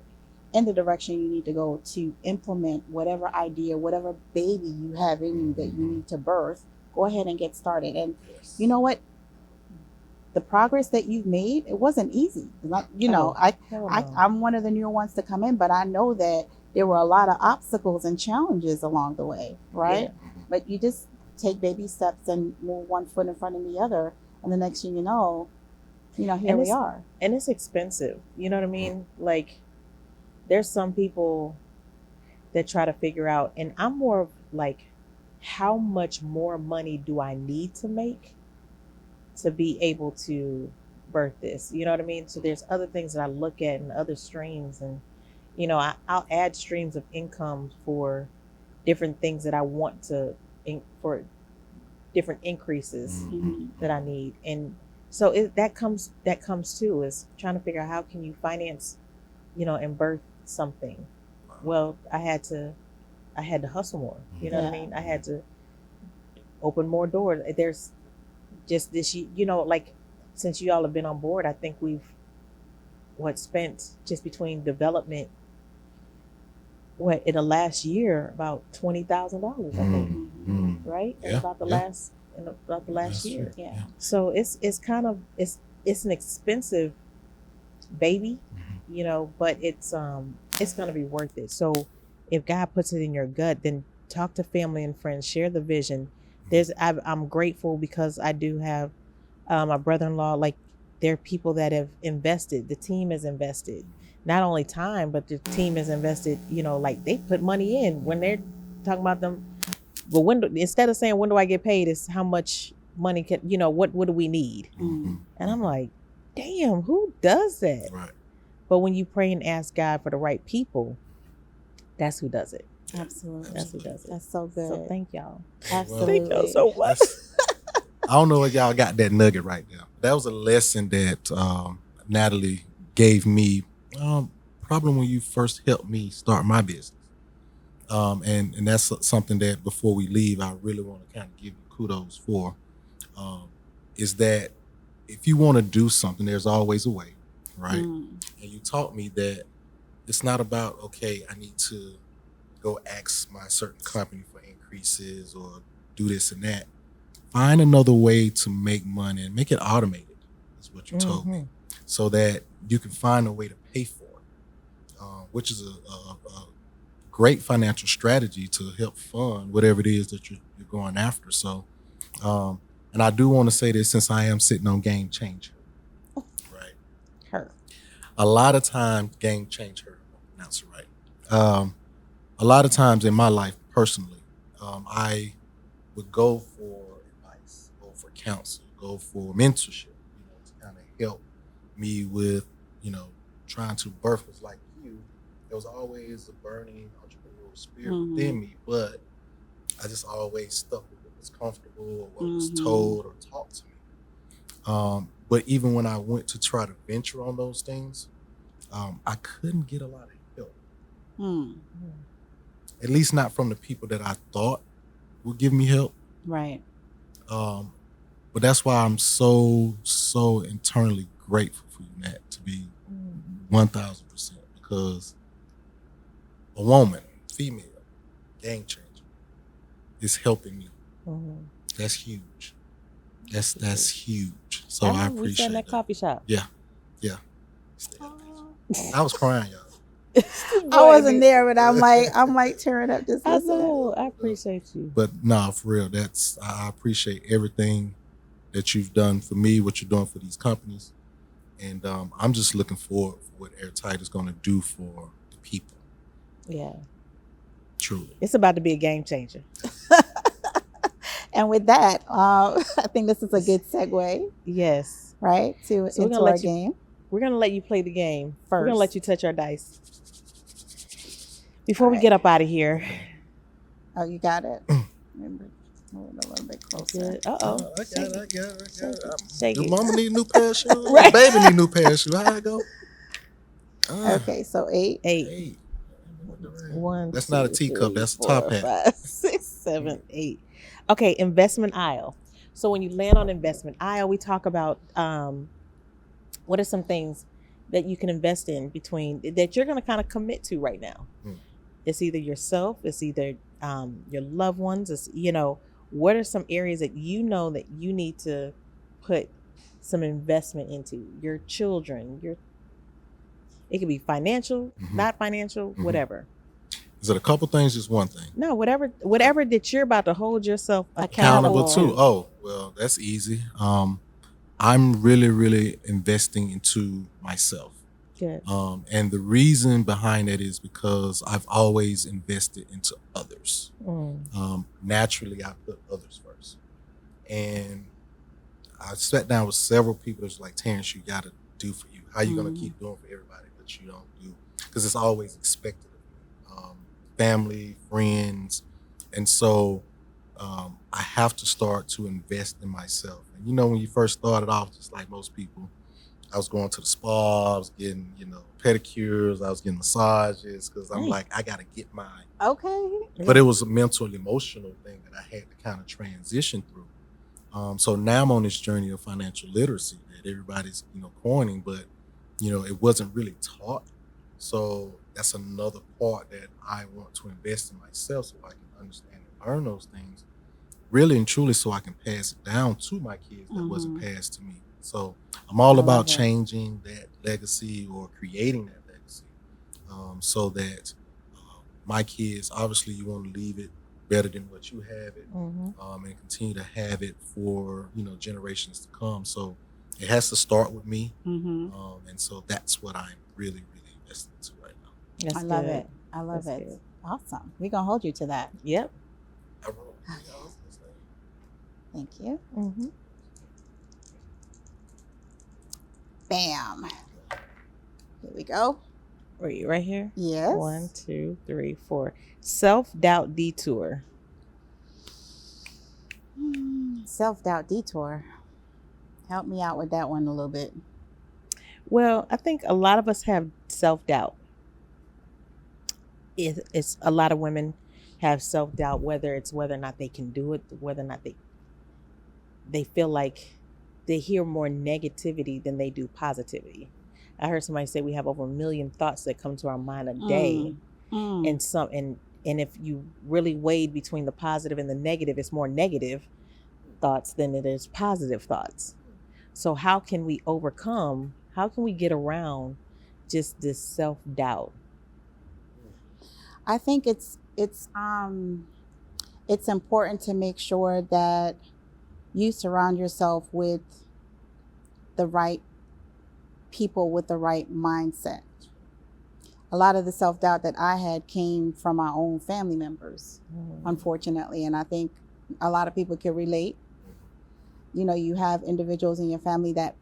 in the direction you need to go to implement whatever idea, whatever baby you have in you that you need to birth. Go ahead and get started. And you know what? The progress that you've made, it wasn't easy. I'm one of the new ones to come in, but I know that there were a lot of obstacles and challenges along the way, right? Yeah. But you just take baby steps and move one foot in front of the other, and the next thing you know, here we are. And it's expensive. You know what I mean? Like, there's some people that try to figure out, and I'm more of like, how much more money do I need to make to be able to birth this? You know what I mean? So there's other things that I look at and other streams, and I'll add streams of income for different things that I want to, for different increases that I need. And so that comes too, is trying to figure out how can you finance, and birth something. Well, I had to hustle more. You know what I mean? I had to open more doors. There's just this, like, since you all have been on board, I think we've spent just between development in the last year about $20,000, I think, right? Yeah, about the last year. Yeah. So it's kind of it's an expensive baby, you know, but it's going to be worth it. So if God puts it in your gut, then talk to family and friends, share the vision. I'm grateful because I do have my brother-in-law, like there are people that have invested, the team has invested not only time, but the team has invested, you know, like they put money in when they're talking about them. But instead of saying when do I get paid, it's how much money can, you know, what do we need? Mm-hmm. And I'm like, damn, who does that? Right. But when you pray and ask God for the right people, that's who does it. Absolutely. That's who does it. That's so good. So thank y'all. Absolutely. Thank y'all so much. I don't know if y'all got that nugget right now. That was a lesson that Natalie gave me probably when you first helped me start my business. And that's something that before we leave, I really want to kind of give you kudos for, is that if you want to do something, there's always a way, right? And you taught me that it's not about, okay, I need to go ask my certain company for increases or do this and that. Find another way to make money and make it automated, is what you told me, so that you can find a way to pay for it, which is a great financial strategy to help fund whatever it is that you're going after. So, and I do want to say this since I am sitting on GameChangher, right? A lot of times, GameChangher, that's right. A lot of times in my life, personally, I would go for advice, go for counsel, go for mentorship, you know, to kind of help me with, you know, trying to birth was like you. There was always a burning entrepreneurial spirit within me, but I just always stuck with what was comfortable or what was told or taught to me. But even when I went to try to venture on those things, I couldn't get a lot of help. At least not from the people that I thought would give me help. Right. But that's why I'm so internally grateful for you, Nat, to be 1,000%, because a woman, female, game changer, is helping me. That's huge. That's huge. So I appreciate that coffee shop. Yeah. I was crying, y'all. I wasn't there, but I'm like tearing up just listening. I know. I appreciate you. But nah, for real, I appreciate everything that you've done for me, what you're doing for these companies. And I'm just looking forward for what Airtight is going to do for the people. Yeah. Truly. It's about to be a game changer. And with that, I think this is a good segue. Yes. Right? Into our game. We're going to let you play the game. We're going to let you touch our dice. Before we get up out of here. Oh, you got it? Remember, move it a little bit closer. Uh-oh. I got it. Shake Your it. mama need a new pair of shoes. Right. Baby need a new pair of shoes. How I go? Okay, so 8. 8. 1, That's 2, not a teacup. 3, That's a 4, top hat. 5, 6, 7, 8. Okay, investment aisle. So when you land on investment aisle, we talk about what are some things that you can invest in that you're going to kind of commit to right now. It's either yourself, it's either your loved ones, it's, you know, what are some areas that you know that you need to put some investment into? Your children, it could be financial, not financial, whatever. Is it a couple things? Just one thing? No, whatever that you're about to hold yourself accountable to. Oh, well, that's easy. I'm really, really investing into myself. Good. And the reason behind it is because I've always invested into others. Naturally, I put others first. And I sat down with several people that's like, Terrence, you got to do for you. How you going to keep doing for everybody that you don't do? Because it's always expected of you. Family, friends. And so I have to start to invest in myself. And you know, when you first started off, just like most people, I was going to the spa, I was getting, you know, pedicures, I was getting massages, because I'm like, I got to get mine. Okay. But it was a mental and emotional thing that I had to kind of transition through. So now I'm on this journey of financial literacy that everybody's, you know, coining, but, you know, it wasn't really taught. So that's another part that I want to invest in myself so I can understand and learn those things, really and truly, so I can pass it down to my kids that wasn't passed to me. So I'm all I about love it. changing that legacy or creating that legacy, so that my kids, obviously, you want to leave it better than what you have it, and continue to have it for generations to come. So it has to start with me, and so that's what I'm really, really invested into right now. That's I love good. it. I love That's it. good. Awesome. We're going to hold you to that. Yep. I wrote, Thank you. Mm-hmm. Bam. Here we go. Are you right here? Yes. 1, 2, 3, 4. Self-doubt detour. Self-doubt detour. Help me out with that one a little bit. Well, I think a lot of us have self-doubt. It's a lot of women have self-doubt, whether or not they can do it, whether or not they feel like they hear more negativity than they do positivity. I heard somebody say we have over 1 million thoughts that come to our mind a day. And if you really weighed between the positive and the negative, it's more negative thoughts than it is positive thoughts. So how can we get around just this self-doubt? I think it's important to make sure that you surround yourself with the right people with the right mindset. A lot of the self-doubt that I had came from my own family members, unfortunately, and I think a lot of people can relate. You have individuals in your family that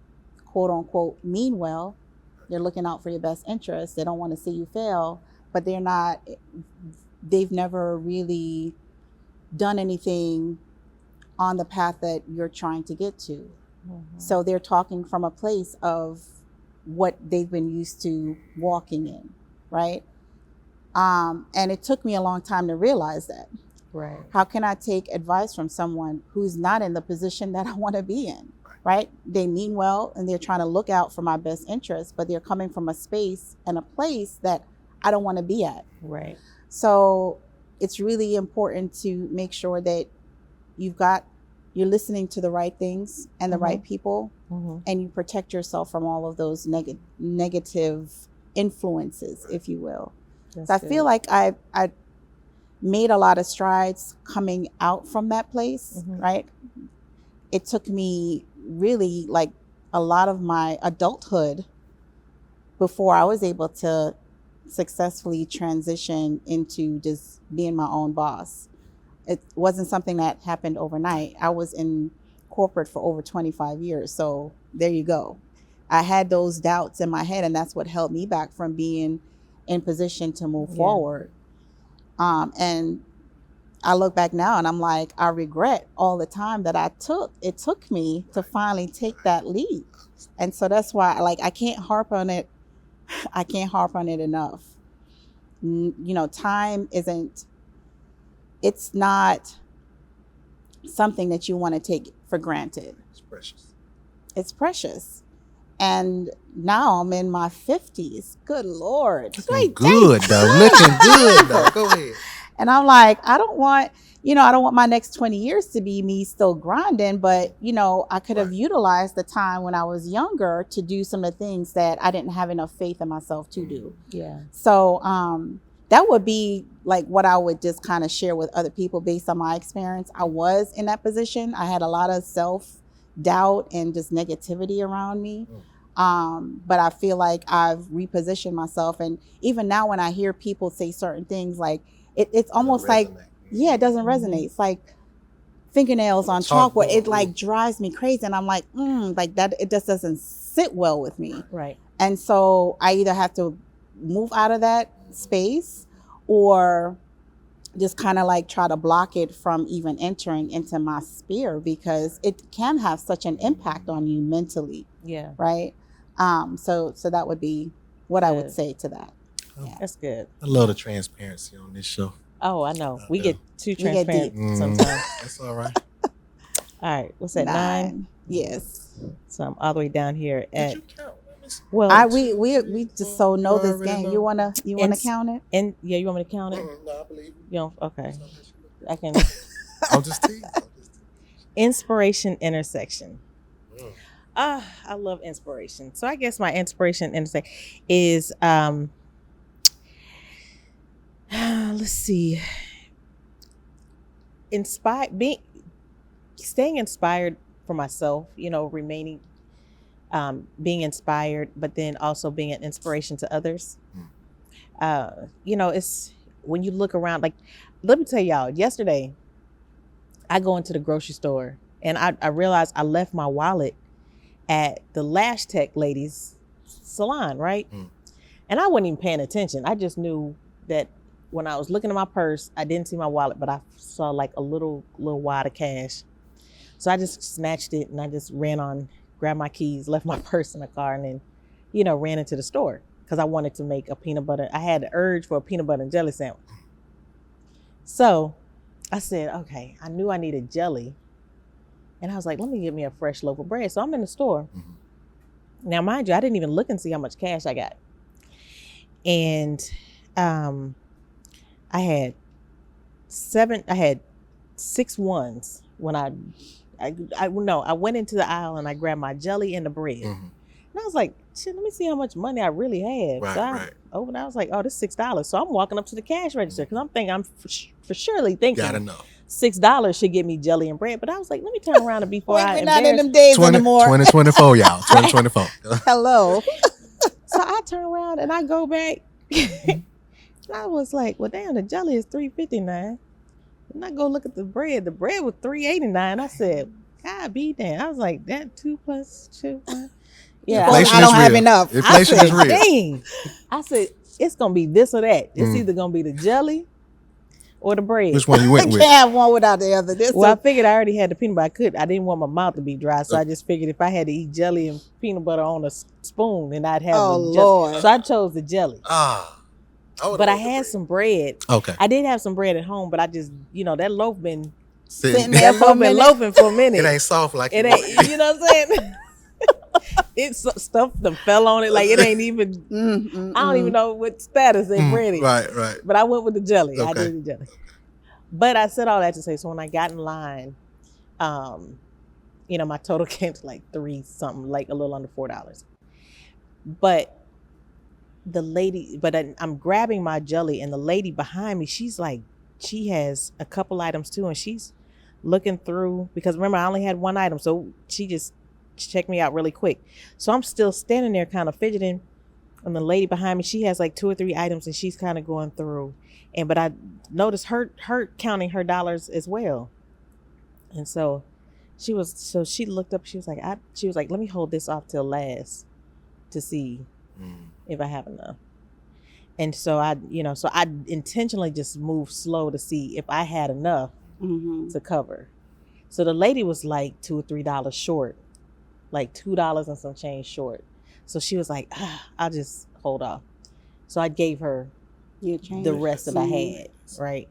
quote unquote mean well. They're looking out for your best interests. They don't want to see you fail, but they've never really done anything on the path that you're trying to get to. So they're talking from a place of what they've been used to walking in, right? And it took me a long time to realize that. Right. How can I take advice from someone who's not in the position that I want to be in, right? They mean well and they're trying to look out for my best interests, but they're coming from a space and a place that I don't want to be at. Right. So it's really important to make sure that you're listening to the right things and the right people, and you protect yourself from all of those negative influences, if you will. So I feel like I made a lot of strides coming out from that place, right? It took me really like a lot of my adulthood before I was able to successfully transition into just being my own boss. It wasn't something that happened overnight. I was in corporate for over 25 years. So there you go. I had those doubts in my head, and that's what held me back from being in position to move forward. And I look back now and I'm like, I regret all the time that it took me to finally take that leap. And so that's why I can't harp on it. I can't harp on it enough. Time it's not something that you want to take for granted. It's precious. It's precious. And now I'm in my 50s. Good Lord. Looking good, though. Looking good, though. Go ahead. And I'm like, I don't want my next 20 years to be me still grinding, but, I could have utilized the time when I was younger to do some of the things that I didn't have enough faith in myself to do. Yeah. So that would be like what I would just kind of share with other people based on my experience. I was in that position. I had a lot of self-doubt and just negativity around me. But I feel like I've repositioned myself. And even now when I hear people say certain things, like it's almost like, it doesn't resonate. It's like fingernails on chalkboard. It like drives me crazy. And I'm like, like that, it just doesn't sit well with me. Right. And so I either have to move out of that space or just kind of like try to block it from even entering into my sphere, because it can have such an impact on you mentally. Yeah. Right. So that would be what I would say to that. Yeah. That's good. I love the transparency on this show. Oh, I know. We get too transparent sometimes. That's all right. All right. What's that? 9? Yes. So I'm all the way down here at. Did you count? Well, we just so know this game. You wanna count it? And yeah, you want me to count it? No, I believe you. You don't? Okay. I can. I'm just teasing. Inspiration intersection. I love inspiration. So I guess my inspiration is let's see, staying inspired for myself, remaining being inspired, but then also being an inspiration to others. It's when you look around, like, let me tell y'all, yesterday I go into the grocery store and I realized I left my wallet at the Lash Tech ladies salon, right? And I wasn't even paying attention. I just knew that when I was looking at my purse, I didn't see my wallet, but I saw like a little wad of cash. So I just snatched it and I just grabbed my keys, left my purse in the car, and then, ran into the store because I wanted to make I had the urge for a peanut butter and jelly sandwich. So I said, okay, I knew I needed jelly. And I was like, let me get me a fresh loaf of bread. So I'm in the store. Now, mind you, I didn't even look and see how much cash I got. And I had 6 ones when I went into the aisle and I grabbed my jelly and the bread. And I was like, shit, let me see how much money I really have. Right, so I opened, I was like, oh, this is $6. So I'm walking up to the cash register because I'm for surely thinking Gotta know. $6 should get me jelly and bread. But I was like, let me turn around and before I we're not in them days anymore. 2024, y'all. 2024. Hello. So I turn around and I go back. And I was like, well, damn, the jelly is $3.59. And I go look at the bread. The bread was $3.89. I said, God be damn. I was like, that 2 plus 2. Yeah, Inflation I don't is have real. enough. Inflation is real. Dang. I said, it's gonna be this or that. It's either gonna be the jelly or the bread. Which one you went You with? can't have one without the other. I figured I already had the peanut butter. I didn't want my mouth to be dry, so I just figured if I had to eat jelly and peanut butter on a spoon, then I'd have the jelly. Lord. So I chose the jelly. But I had some bread. Okay. I did have some bread at home, but I just, that loaf been sitting there for a minute. Loafing for a minute. It ain't soft like it ain't. You know what I'm saying? It's stuff that fell on it. Like it ain't even. I don't even know what status they bread is. Right. But I went with the jelly. Okay. I did the jelly. But I said all that to say, so when I got in line, my total came to like $3 something, like a little under $4. But I'm grabbing my jelly, and the lady behind me, she's like, she has a couple items too, and she's looking through, because remember I only had one item, so she just checked me out really quick. So I'm still standing there kind of fidgeting, and the lady behind me, she has like 2 or 3 items, and she's kind of going through, but I noticed her counting her dollars as well. And so she looked up, she was like, let me hold this off till last to see if I have enough. And so I intentionally just moved slow to see if I had enough to cover. So the lady was like $2 or $3 short, like $2 and some change short. So she was like, I'll just hold off. So I gave her the rest that I had, right?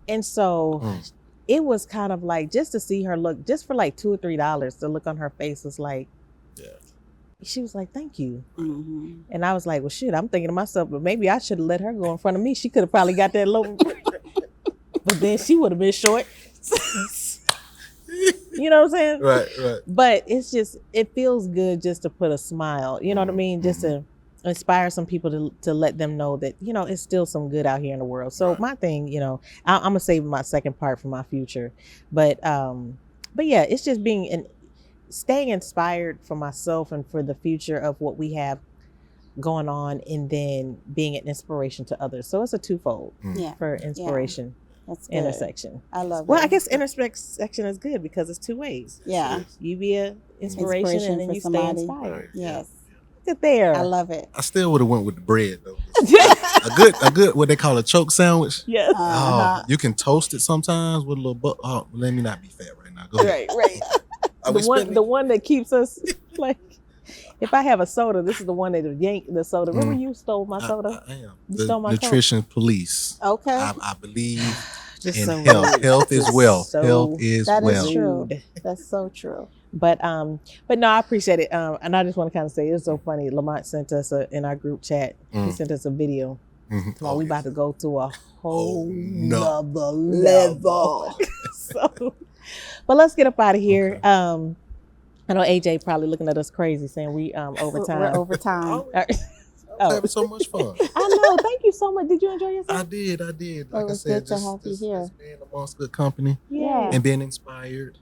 And so it was kind of like, just to see her look, just for like $2 or $3, the look on her face was like, she was like, thank you. And I was like, well, shit, I'm thinking to myself, but maybe I should have let her go in front of me. She could have probably got that low. But then she would have been short. You know what I'm saying? Right. But it's just, it feels good just to put a smile, you know what I mean? Just to inspire some people to let them know that, it's still some good out here in the world. So my thing, I'm going to save my second part for my future. But yeah, it's just staying inspired for myself and for the future of what we have going on, and then being an inspiration to others. So it's a twofold for inspiration. That's good. Intersection. I love it. Well, I guess intersection is good because it's 2 ways. Yeah. You be an inspiration and then you somebody. stay inspired. Right. Yes. Look at there. I love it. I still would have went with the bread though. a good what they call a choke sandwich. Yes. Oh, you can toast it sometimes with a little butter. Oh, let me not be fat right now. Go ahead. Right. The one that keeps us like, if I have a soda, this is the one that yank the soda. Remember you stole my soda? I am. You stole my nutrition police. Okay. I believe Just in so health. rude. Health is wealth. So- Health is That is wealth. true. That's so true. But no, I appreciate it. And I just want to kind of say, it's so funny. Lamont sent us in our group chat. He sent us a video. Well, we about to go to a whole nother level. So, but let's get up out of here. Okay. I know AJ probably looking at us crazy saying we overtime. We're overtime. I was having so much fun. I know. Thank you so much. Did you enjoy yourself? I did. Like I was said, good to have you here. just being amongst good company Yeah. and being inspired,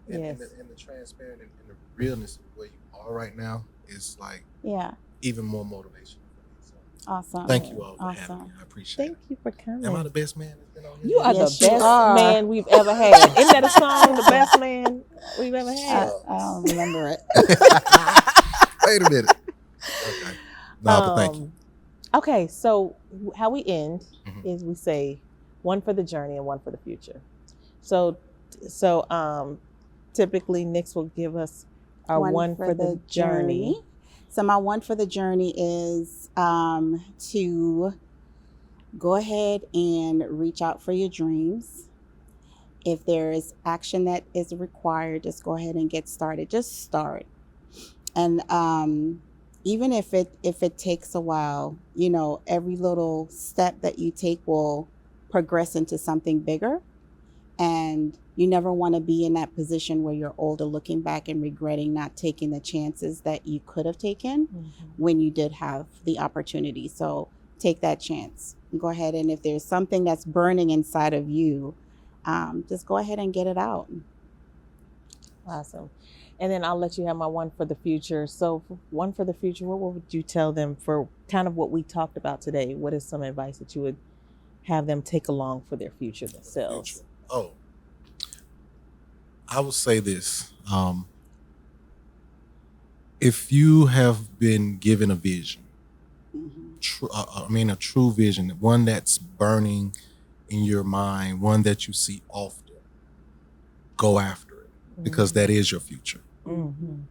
Yes. and the transparent and the realness of where you are right now is like Yeah. even more motivation. So, Awesome. thank you all for Awesome. having me. I appreciate Thank it. you for coming. Am I the best man that's been on here? You are Yes, the you best are. man we've ever had. Isn't that a song? The best man we've ever had. I don't remember it. Wait a minute. Okay. No, but thank you. Okay, so how we end Mhm. is we say one for the journey and one for the future. So typically Nix will give us our one for the journey. So my one for the journey is to go ahead and reach out for your dreams. If there is action that is required, just go ahead and get started. Just start. And even if it takes a while, you know, every little step that you take will progress into something bigger. And you never want to be in that position where you're older looking back and regretting not taking the chances that you could have taken when you did have the opportunity. So take that chance. Go ahead, and if there's something that's burning inside of you, just go ahead and get it out. Awesome. And then I'll let you have my one for the future. So one for the future, what would you tell them for kind of what we talked about today? What is some advice that you would have them take along for their future themselves? Oh, I will say this. If you have been given a vision, a true vision, one that's burning in your mind, one that you see often, go after it because that is your future. And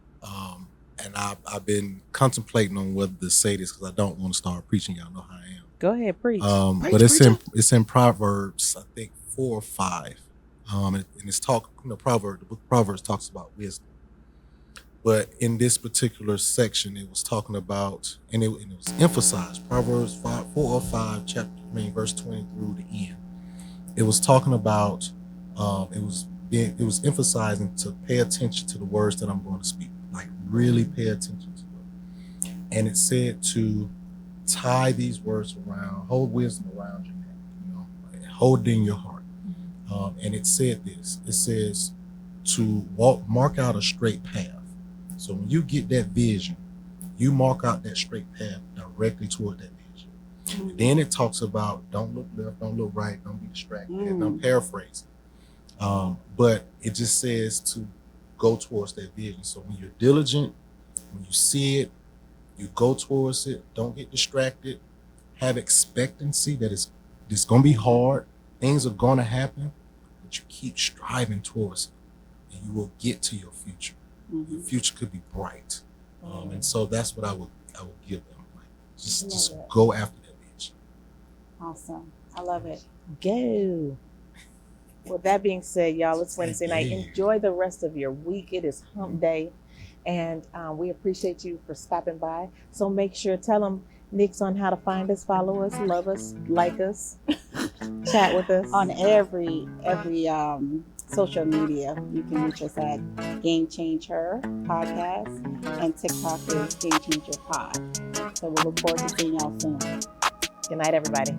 I've been contemplating on whether to say this because I don't want to start preaching. Y'all know how I am. Go ahead, preach. But it's in Proverbs, I think 4 or 5. And it's the book of Proverbs talks about wisdom. But in this particular section, it was talking about, and it was emphasized, Proverbs 4 or 5, verse 20 through the end. It was talking about, it was emphasizing to pay attention to the words that I'm going to speak, like really pay attention to them. And it said to tie these words around, hold wisdom around your neck, hold it in your heart. And it said this, it says to mark out a straight path. So when you get that vision, you mark out that straight path directly toward that vision. Then it talks about don't look left, don't look right, don't be distracted. And I'm paraphrasing. But it just says to go towards that vision. So when you're diligent, when you see it, you go towards it, don't get distracted, have expectancy that it's going to be hard, things are going to happen, but you keep striving towards it and you will get to your future. Your future could be bright. And so that's what I would give them. Like, just go after that vision. Awesome. I love it. Go. With that being said, y'all, it's Wednesday night. Enjoy the rest of your week. It is hump day. And we appreciate you for stopping by. So make sure, tell them, Nix, on how to find us, follow us, love us, like us, chat with us. On every social media, you can reach us at GameChangher Podcast, and TikTok is GameChanger Pod. So we look forward to seeing y'all soon. Good night, everybody.